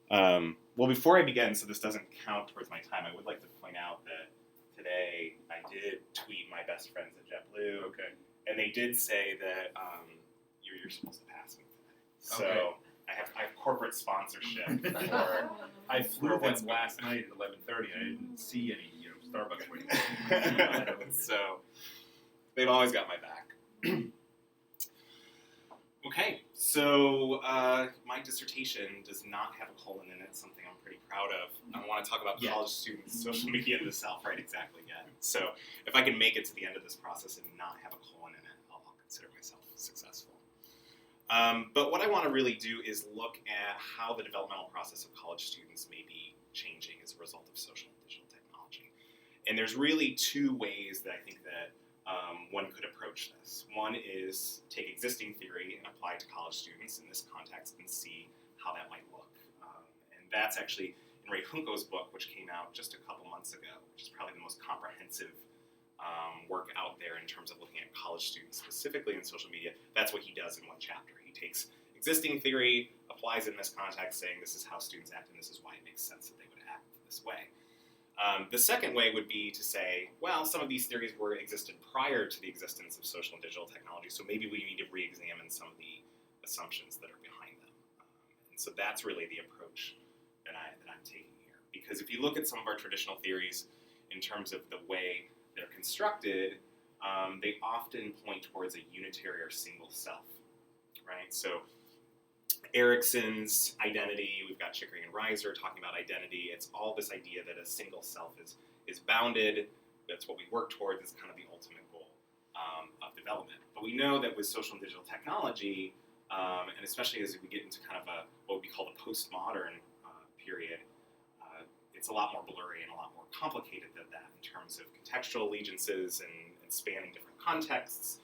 Well, before I begin, so this doesn't count towards my time, I would like to point out that today I did tweet my best friends at JetBlue. Okay. And they did say that you're supposed to pass me today. So Okay. I have corporate sponsorship for. I flew them last night at 11:30. I didn't see any Starbucks waiting. So they've always got my back. Okay, so my dissertation does not have a colon in it, something I'm pretty proud of. I want to talk about college students, social media in the South, right, exactly, yeah. So if I can make it to the end of this process and not have a colon in it, I'll consider myself successful. But what I want to really do is look at how the developmental process of college students may be changing as a result of social and digital technology. And there's really two ways that I think that one could approach this. One is take existing theory and apply it to college students in this context and see how that might look. And that's actually in Ray Junko's book, which came out just a couple months ago, which is probably the most comprehensive work out there in terms of looking at college students, specifically in social media. That's what he does in one chapter. He takes existing theory, applies it in this context, saying this is how students act and this is why it makes sense that they would act this way. The second way would be to say, well, some of these theories existed prior to the existence of social and digital technology, so maybe we need to re-examine some of the assumptions that are behind them. And so that's really the approach that I'm taking here. Because if you look at some of our traditional theories in terms of the way they're constructed, they often point towards a unitary or single self, right? So Erickson's identity, we've got Chickering and Reiser talking about identity. It's all this idea that a single self is bounded. That's what we work towards. It's kind of the ultimate goal of development. But we know that with social and digital technology, and especially as we get into kind of what we call the postmodern period, it's a lot more blurry and a lot more complicated than that in terms of contextual allegiances and spanning different contexts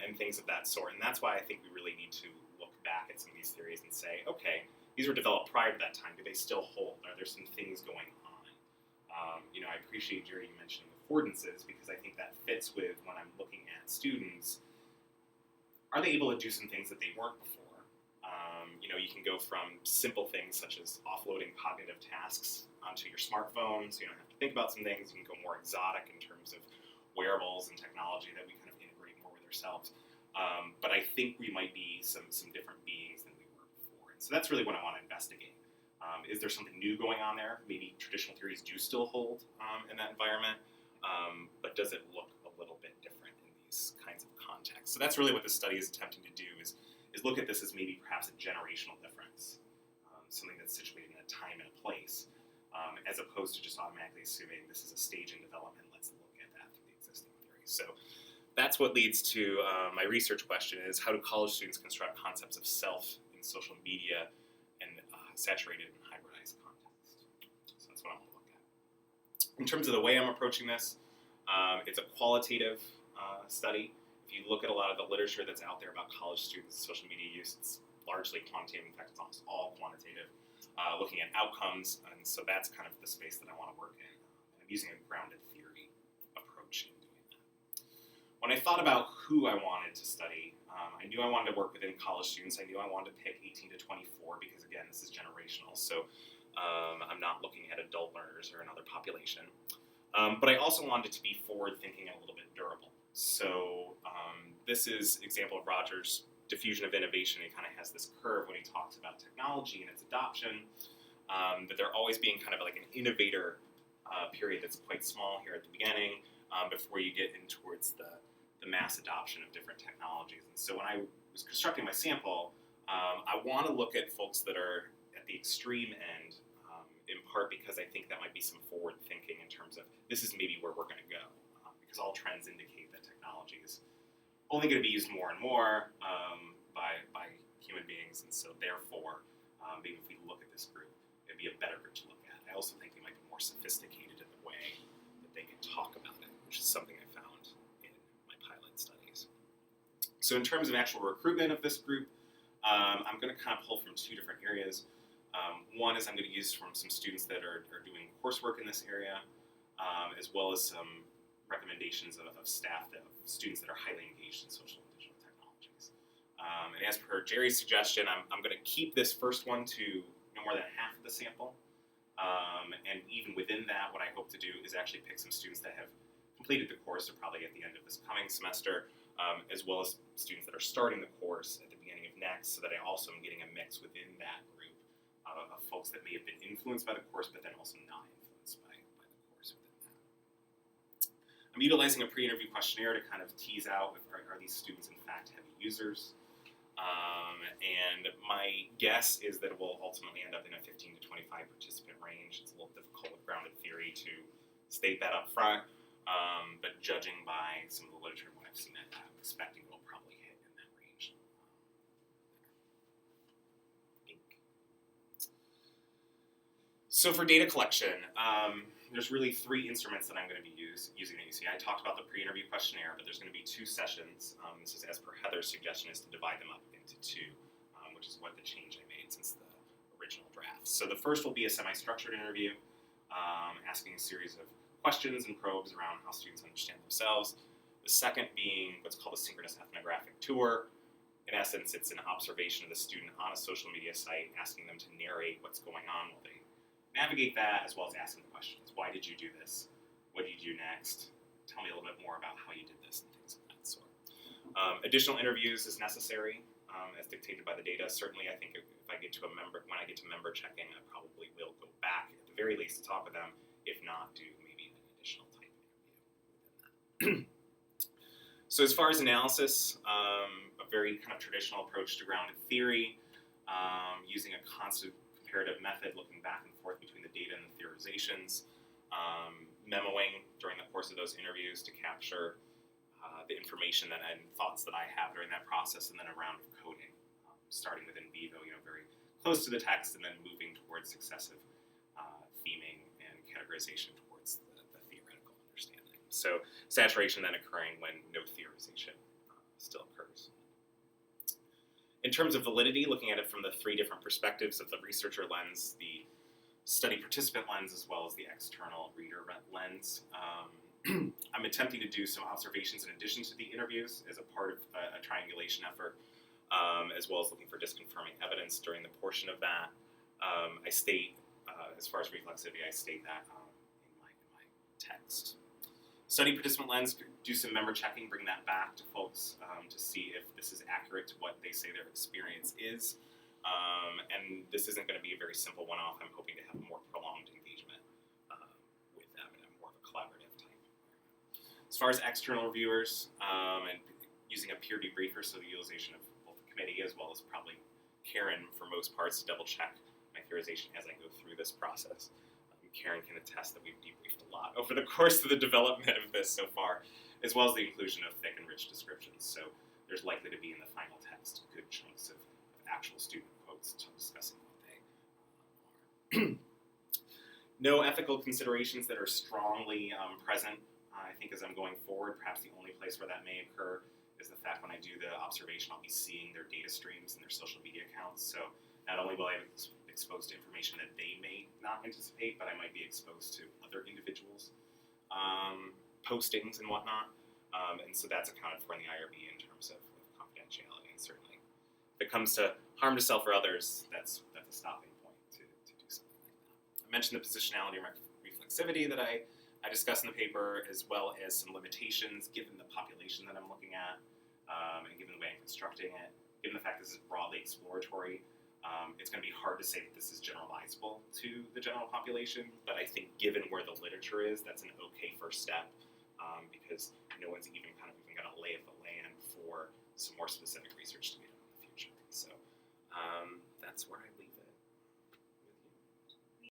and things of that sort. And that's why I think we really need to look back at some of these theories and say, okay, these were developed prior to that time. Do they still hold? Are there some things going on? I appreciate, Jerry, you mentioning affordances because I think that fits with when I'm looking at students. Are they able to do some things that they weren't before? You can go from simple things such as offloading cognitive tasks onto your smartphone, so you don't have to think about some things. You can go more exotic in terms of wearables and technology that we kind of integrate more with ourselves. But I think we might be some different beings than we were before. And so that's really what I want to investigate. Is there something new going on there? Maybe traditional theories do still hold in that environment, but does it look a little bit different in these kinds of contexts? So that's really what this study is attempting to do is look at this as maybe perhaps a generational difference, something that's situated in a time and a place, as opposed to just automatically assuming this is a stage in development. Let's look at that through the existing theory. So that's what leads to my research question is how do college students construct concepts of self in social media and saturated and hybridized context? So that's what I'm going to look at. In terms of the way I'm approaching this, it's a qualitative study. If you look at a lot of the literature that's out there about college students' social media use, it's largely quantitative. In fact, it's almost all quantitative, looking at outcomes. And so that's kind of the space that I want to work in. And I'm using a grounded theory approach in doing that. When I thought about who I wanted to study, I knew I wanted to work within college students. I knew I wanted to pick 18 to 24 because, again, this is generational. So I'm not looking at adult learners or another population. But I also wanted it to be forward-thinking and a little bit durable. So this is an example of Roger's diffusion of innovation. He kind of has this curve when he talks about technology and its adoption, that there always being kind of like an innovator period that's quite small here at the beginning before you get in towards the mass adoption of different technologies. And so when I was constructing my sample, I want to look at folks that are at the extreme end, in part because I think that might be some forward thinking in terms of this is maybe where we're going to go, because all trends indicate that technology is only going to be used more and more by human beings, and so therefore, maybe if we look at this group, it'd be a better group to look at. I also think they might be more sophisticated in the way that they can talk about it, which is something I found in my pilot studies. So in terms of actual recruitment of this group, I'm going to kind of pull from two different areas. One is I'm going to use from some students that are doing coursework in this area, as well as some recommendations of staff, of students that are highly engaged in social and digital technologies. And as per Jerry's suggestion, I'm going to keep this first one to no more than half of the sample. And even within that, what I hope to do is actually pick some students that have completed the course, so probably at the end of this coming semester, as well as students that are starting the course at the beginning of next, so that I also am getting a mix within that group of folks that may have been influenced by the course, but then also not influenced by the course within that. I'm utilizing a pre-interview questionnaire to kind of tease out if are these students in fact heavy users. And my guess is that it will ultimately end up in a 15 to 25 participant range. It's a little difficult with grounded theory to state that up front, but judging by some of the literature and what I've seen, I'm expecting it will probably hit in that range. So for data collection, there's really three instruments that I'm going to be using at UC. I talked about the pre-interview questionnaire, but there's going to be two sessions. This is as per Heather's suggestion, is to divide them up into two, which is what the change I made since the original draft. So the first will be a semi-structured interview, asking a series of questions and probes around how students understand themselves. The second being what's called a synchronous ethnographic tour. In essence, it's an observation of the student on a social media site, asking them to narrate what's going on while they navigate that, as well as asking the questions. Why did you do this? What did you do next? Tell me a little bit more about how you did this and things of that sort. Additional interviews is necessary, as dictated by the data. Certainly, I think if I get to when I get to member checking, I probably will go back at the very least to talk with them, if not do maybe an additional type of interview within that. So as far as analysis, a very kind of traditional approach to grounded theory, using a constant comparative method, looking back and forth between the data and the theorizations, memoing during the course of those interviews to capture the information and thoughts that I have during that process, and then a round of coding, starting with in vivo, very close to the text, and then moving towards successive theming and categorization towards the theoretical understanding. So saturation then occurring when no theorization still occurs. In terms of validity, looking at it from the three different perspectives of the researcher lens, the study participant lens, as well as the external reader lens, I'm attempting to do some observations in addition to the interviews as a part of a triangulation effort, as well as looking for disconfirming evidence during the portion of that. I state, as far as reflexivity, I state that in my text. Study participant lens, do some member checking, bring that back to folks to see if this is accurate to what they say their experience is. And this isn't going to be a very simple one-off. I'm hoping to have more prolonged engagement with them in a more of a collaborative type environment. As far as external reviewers, and using a peer debriefer, so the utilization of both the committee as well as probably Karen for most parts to double check my theorization as I go through this process. Karen can attest that we've debriefed a lot over the course of the development of this so far, as well as the inclusion of thick and rich descriptions. So there's likely to be in the final text good chunks of actual student quotes discussing what they are. No ethical considerations that are strongly present. I think as I'm going forward, perhaps the only place where that may occur is the fact when I do the observation, I'll be seeing their data streams and their social media accounts. So not only will I be exposed to information that they may not anticipate, but I might be exposed to other individuals' postings and whatnot. And so that's accounted for in the IRB in terms of confidentiality. And certainly, if it comes to harm to self or others, that's a stopping point to do something like that. I mentioned the positionality and reflexivity that I discussed in the paper, as well as some limitations given the population that I'm looking at, and given the way I'm constructing it, given the fact this is broadly exploratory. It's going to be hard to say that this is generalizable to the general population, but I think given where the literature is, that's an okay first step, because no one's even got a lay of the land for some more specific research to be done.